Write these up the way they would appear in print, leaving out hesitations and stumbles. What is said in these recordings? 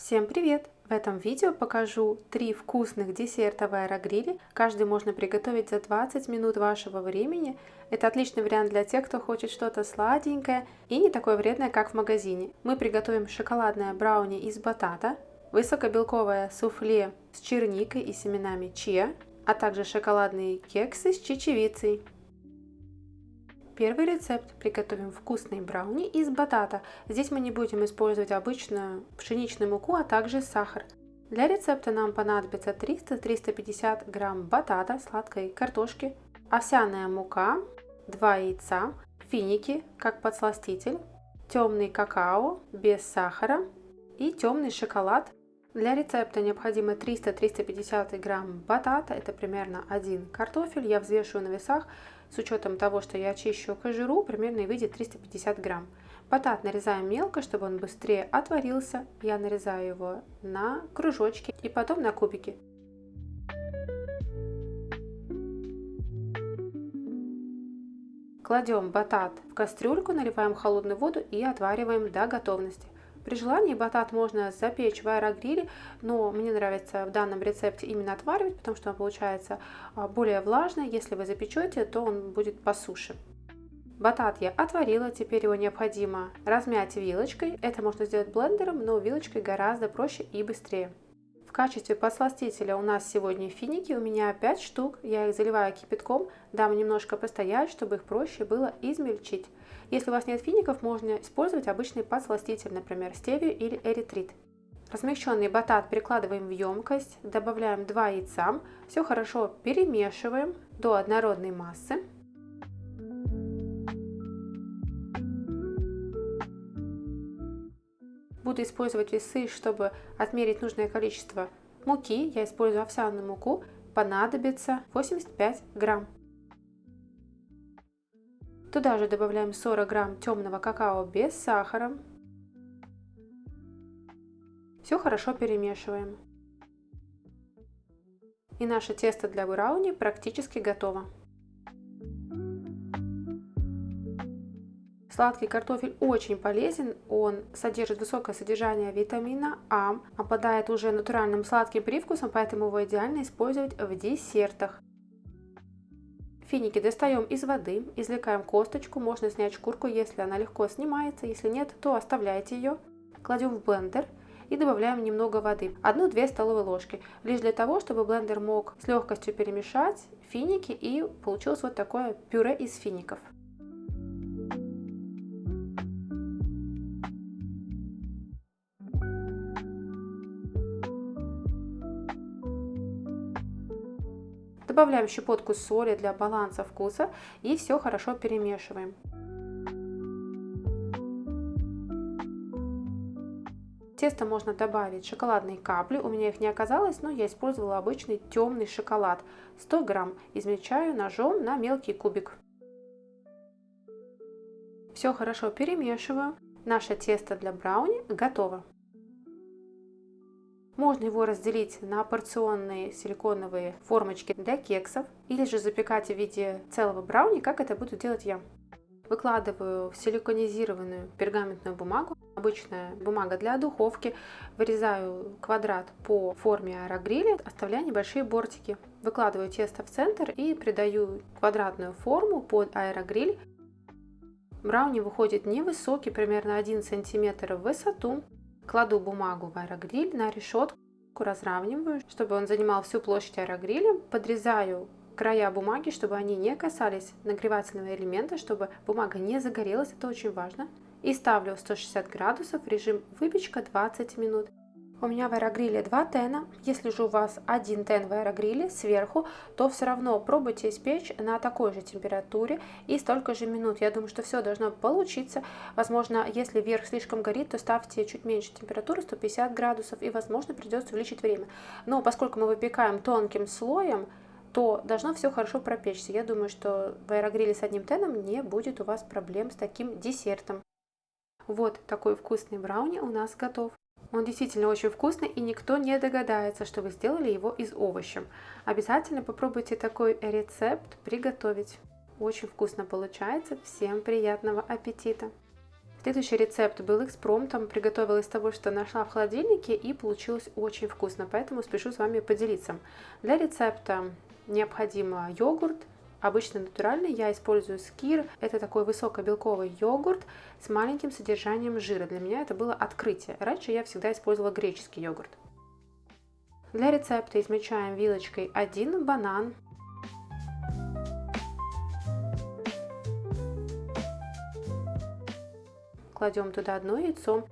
Всем привет! В этом видео покажу 3 вкусных десерта в аэрогриле. Каждый можно приготовить за 20 минут вашего времени. Это отличный вариант для тех, кто хочет что-то сладенькое и не такое вредное, как в магазине. Мы приготовим шоколадное брауни из батата, высокобелковое суфле с черникой и семенами чиа, а также шоколадные кексы с чечевицей. Первый рецепт. Приготовим вкусные брауни из батата. Здесь мы не будем использовать обычную пшеничную муку, а также сахар. Для рецепта нам понадобится 300-350 грамм батата, сладкой картошки, овсяная мука, 2 яйца, финики как подсластитель, темный какао без сахара и темный шоколад. Для рецепта необходимо 300-350 грамм батата, это примерно 1 картофель. Я взвешиваю на весах. С учетом того, что я очищу кожуру, примерно и выйдет 350 грамм. Батат нарезаем мелко, чтобы он быстрее отварился. Я нарезаю его на кружочки и потом на кубики. Кладем батат в кастрюльку, наливаем холодную воду и отвариваем до готовности. При желании батат можно запечь в аэрогриле, но мне нравится в данном рецепте именно отваривать, потому что он получается более влажный. Если вы запечете, то он будет по суше. Батат я отварила, теперь его необходимо размять вилочкой. Это можно сделать блендером, но вилочкой гораздо проще и быстрее. В качестве подсластителя у нас сегодня финики, у меня 5 штук, я их заливаю кипятком, дам немножко постоять, чтобы их проще было измельчить. Если у вас нет фиников, можно использовать обычный подсластитель, например, стевию или эритрит. Размягченный батат перекладываем в емкость, добавляем 2 яйца, все хорошо перемешиваем до однородной массы. Буду использовать весы, чтобы отмерить нужное количество муки. Я использую овсяную муку, понадобится 85 грамм. Туда же добавляем 40 грамм темного какао без сахара. Все хорошо перемешиваем. И наше тесто для брауни практически готово. Сладкий картофель очень полезен, он содержит высокое содержание витамина А, обладает уже натуральным сладким привкусом, поэтому его идеально использовать в десертах. Финики достаем из воды, извлекаем косточку, можно снять шкурку, если она легко снимается, если нет, то оставляйте ее. Кладем в блендер и добавляем немного воды, 1-2 столовые ложки, лишь для того, чтобы блендер мог с легкостью перемешать финики и получилось вот такое пюре из фиников. Добавляем щепотку соли для баланса вкуса и все хорошо перемешиваем. В тесто можно добавить шоколадные капли, у меня их не оказалось, но я использовала обычный темный шоколад. 100 грамм измельчаю ножом на мелкий кубик. Все хорошо перемешиваю. Наше тесто для брауни готово. Можно его разделить на порционные силиконовые формочки для кексов или же запекать в виде целого брауни, как это буду делать я. Выкладываю в силиконизированную пергаментную бумагу, обычная бумага для духовки, вырезаю квадрат по форме аэрогриля, оставляя небольшие бортики. Выкладываю тесто в центр и придаю квадратную форму под аэрогриль. Брауни выходит невысокий, примерно 1 см в высоту. Кладу бумагу в аэрогриль на решетку, разравниваю, чтобы он занимал всю площадь аэрогриля. Подрезаю края бумаги, чтобы они не касались нагревательного элемента, чтобы бумага не загорелась, это очень важно. И ставлю в 160 градусов, режим выпечка 20 минут. У меня в аэрогриле 2 тена. Если же у вас 1 тен в аэрогриле сверху, то все равно пробуйте испечь на такой же температуре и столько же минут. Я думаю, что все должно получиться. Возможно, если верх слишком горит, то ставьте чуть меньше температуры, 150 градусов, и, возможно, придется увеличить время. Но поскольку мы выпекаем тонким слоем, то должно все хорошо пропечься. Я думаю, что в аэрогриле с 1 теном не будет у вас проблем с таким десертом. Вот такой вкусный брауни у нас готов. Он действительно очень вкусный, и никто не догадается, что вы сделали его из овощей. Обязательно попробуйте такой рецепт приготовить. Очень вкусно получается. Всем приятного аппетита! Следующий рецепт был экспромтом, приготовила из того, что нашла в холодильнике, и получилось очень вкусно, поэтому спешу с вами поделиться. Для рецепта необходимо йогурт, обычно натуральный, я использую скир, это такой высокобелковый йогурт с маленьким содержанием жира. Для меня это было открытие, раньше я всегда использовала греческий йогурт. Для рецепта измельчаем вилочкой 1 банан, кладем туда 1 яйцо.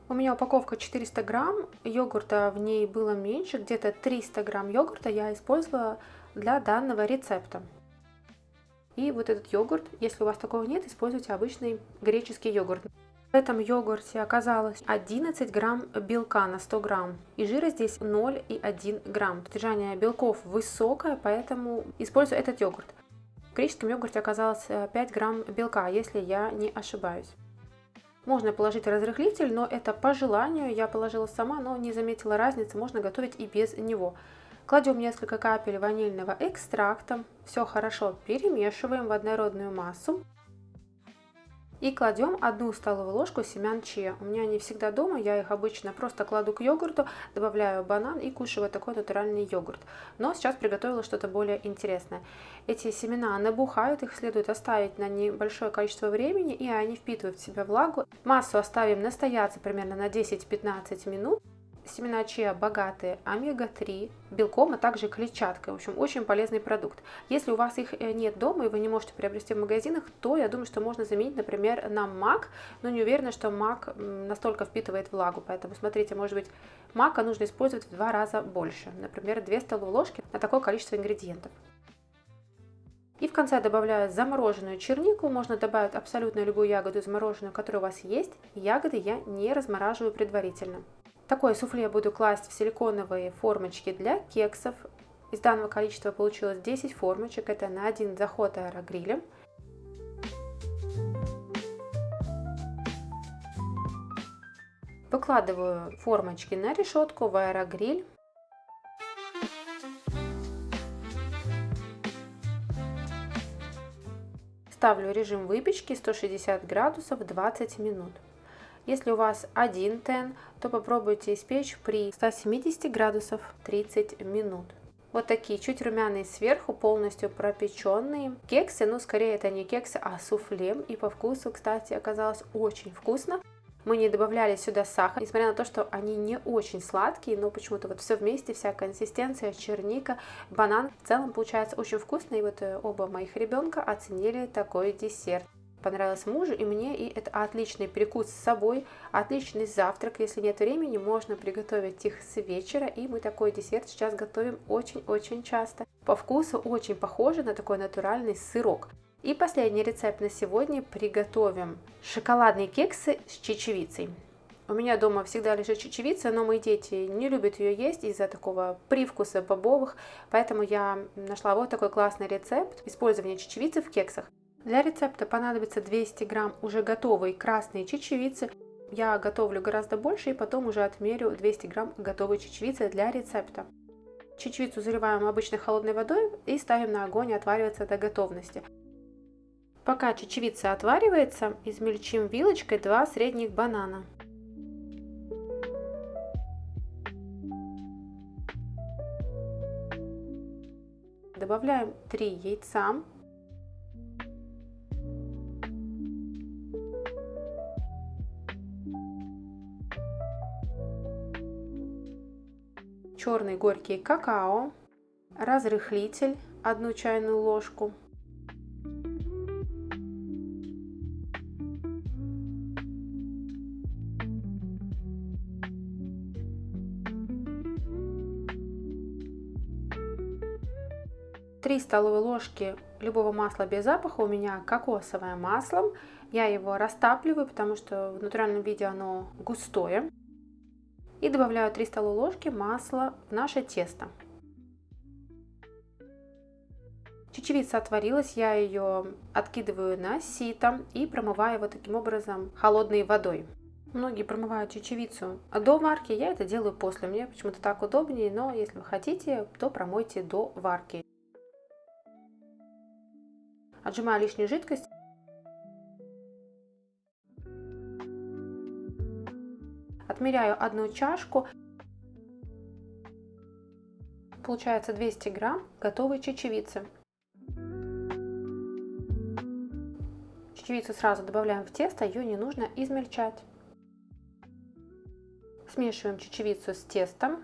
У меня упаковка 400 грамм, йогурта в ней было меньше, где-то 300 грамм йогурта я использовала для данного рецепта. И вот этот йогурт, если у вас такого нет, используйте обычный греческий йогурт. В этом йогурте оказалось 11 грамм белка на 100 грамм, и жира здесь 0,1 грамм. Содержание белков высокое, поэтому использую этот йогурт. В греческом йогурте оказалось 5 грамм белка, если я не ошибаюсь. Можно положить разрыхлитель, но это по желанию. Я положила сама, но не заметила разницы. Можно готовить и без него. Кладем несколько капель ванильного экстракта. Все хорошо перемешиваем в однородную массу. И кладем 1 столовую ложку семян чиа. У меня они всегда дома, я их обычно просто кладу к йогурту, добавляю банан и кушаю такой натуральный йогурт. Но сейчас приготовила что-то более интересное. Эти семена набухают, их следует оставить на небольшое количество времени, и они впитывают в себя влагу. Массу оставим настояться примерно на 10-15 минут. Семена чиа богаты омега-3 белком, а также клетчаткой. В общем, очень полезный продукт. Если у вас их нет дома и вы не можете приобрести в магазинах, то я думаю, что можно заменить, например, на мак. Но не уверена, что мак настолько впитывает влагу. Поэтому смотрите, может быть, мака нужно использовать в 2 раза больше. Например, 2 столовые ложки на такое количество ингредиентов. И в конце добавляю замороженную чернику. Можно добавить абсолютно любую ягоду замороженную, которая у вас есть. Ягоды я не размораживаю предварительно. Такое суфле буду класть в силиконовые формочки для кексов. Из данного количества получилось 10 формочек. Это на 1 заход аэрогриля. Выкладываю формочки на решетку в аэрогриль. Ставлю режим выпечки 160 градусов 20 минут. Если у вас один тен, то попробуйте испечь при 170 градусов 30 минут. Вот такие чуть румяные сверху, полностью пропеченные кексы. Ну, скорее это не кексы, а суфле. И по вкусу, кстати, оказалось очень вкусно. Мы не добавляли сюда сахар, несмотря на то, что они не очень сладкие, но почему-то вот все вместе, вся консистенция, черника, банан, в целом получается очень вкусно. И вот оба моих ребенка оценили такой десерт. Понравилось мужу и мне, и это отличный перекус с собой, отличный завтрак. Если нет времени, можно приготовить их с вечера, и мы такой десерт сейчас готовим очень-очень часто. По вкусу очень похоже на такой натуральный сырок. И последний рецепт на сегодня. Приготовим шоколадные кексы с чечевицей. У меня дома всегда лежит чечевица, но мои дети не любят ее есть из-за такого привкуса бобовых, поэтому я нашла вот такой классный рецепт использования чечевицы в кексах. Для рецепта понадобится 200 грамм уже готовой красной чечевицы. Я готовлю гораздо больше и потом уже отмерю 200 грамм готовой чечевицы для рецепта. Чечевицу заливаем обычной холодной водой и ставим на огонь отвариваться до готовности. Пока чечевица отваривается, измельчим вилочкой 2 средних банана. Добавляем 3 яйца. Черный горький какао, разрыхлитель 1 чайную ложку, три столовые ложки любого масла без запаха, у меня кокосовое масло. Я его растапливаю, потому что в натуральном виде оно густое. И добавляю 3 столовые ложки масла в наше тесто. Чечевица отварилась, я ее откидываю на сито и промываю вот таким образом холодной водой. Многие промывают чечевицу до варки, я это делаю после. Мне почему-то так удобнее, но если вы хотите, то промойте до варки. Отжимаю лишнюю жидкость. Отмеряю 1 чашку. Получается 200 грамм готовой чечевицы. Чечевицу сразу добавляем в тесто, ее не нужно измельчать. Смешиваем чечевицу с тестом.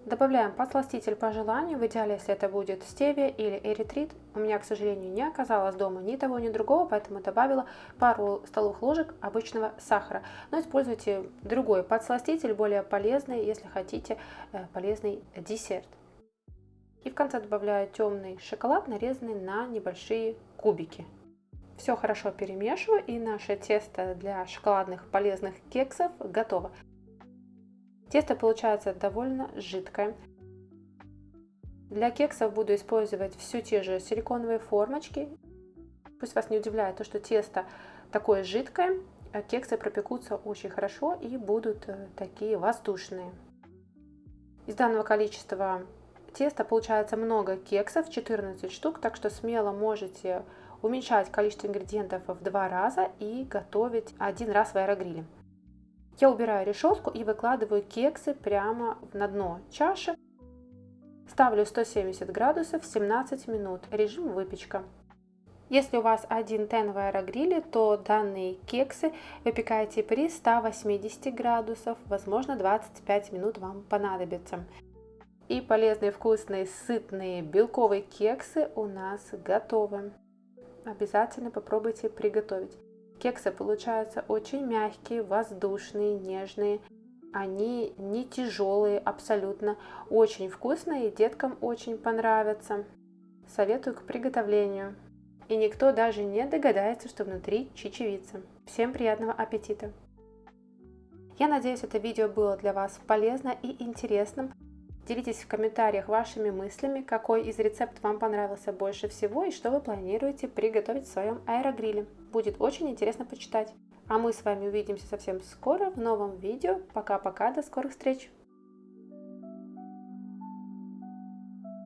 Добавляем подсластитель по желанию, в идеале, если это будет стевия или эритрит. У меня, к сожалению, не оказалось дома ни того, ни другого, поэтому добавила пару столовых ложек обычного сахара. Но используйте другой подсластитель, более полезный, если хотите полезный десерт. И в конце добавляю темный шоколад, нарезанный на небольшие кубики. Все хорошо перемешиваю, и наше тесто для шоколадных полезных кексов готово. Тесто получается довольно жидкое. Для кексов буду использовать все те же силиконовые формочки. Пусть вас не удивляет то, что тесто такое жидкое, а кексы пропекутся очень хорошо и будут такие воздушные. Из данного количества теста получается много кексов, 14 штук, так что смело можете уменьшать количество ингредиентов в 2 раза и готовить 1 раз в аэрогриле. Я убираю решетку и выкладываю кексы прямо на дно чаши. Ставлю 170 градусов 17 минут. Режим выпечка. Если у вас один тен в аэрогриле, то данные кексы выпекайте при 180 градусов. Возможно, 25 минут вам понадобится. И полезные, вкусные, сытные, белковые кексы у нас готовы. Обязательно попробуйте приготовить. Кексы получаются очень мягкие, воздушные, нежные. Они не тяжелые абсолютно. Очень вкусные, деткам очень понравятся. Советую к приготовлению. И никто даже не догадается, что внутри чечевица. Всем приятного аппетита! Я надеюсь, это видео было для вас полезно и интересным. Делитесь в комментариях вашими мыслями, какой из рецептов вам понравился больше всего и что вы планируете приготовить в своем аэрогриле. Будет очень интересно почитать. А мы с вами увидимся совсем скоро в новом видео. Пока-пока, до скорых встреч!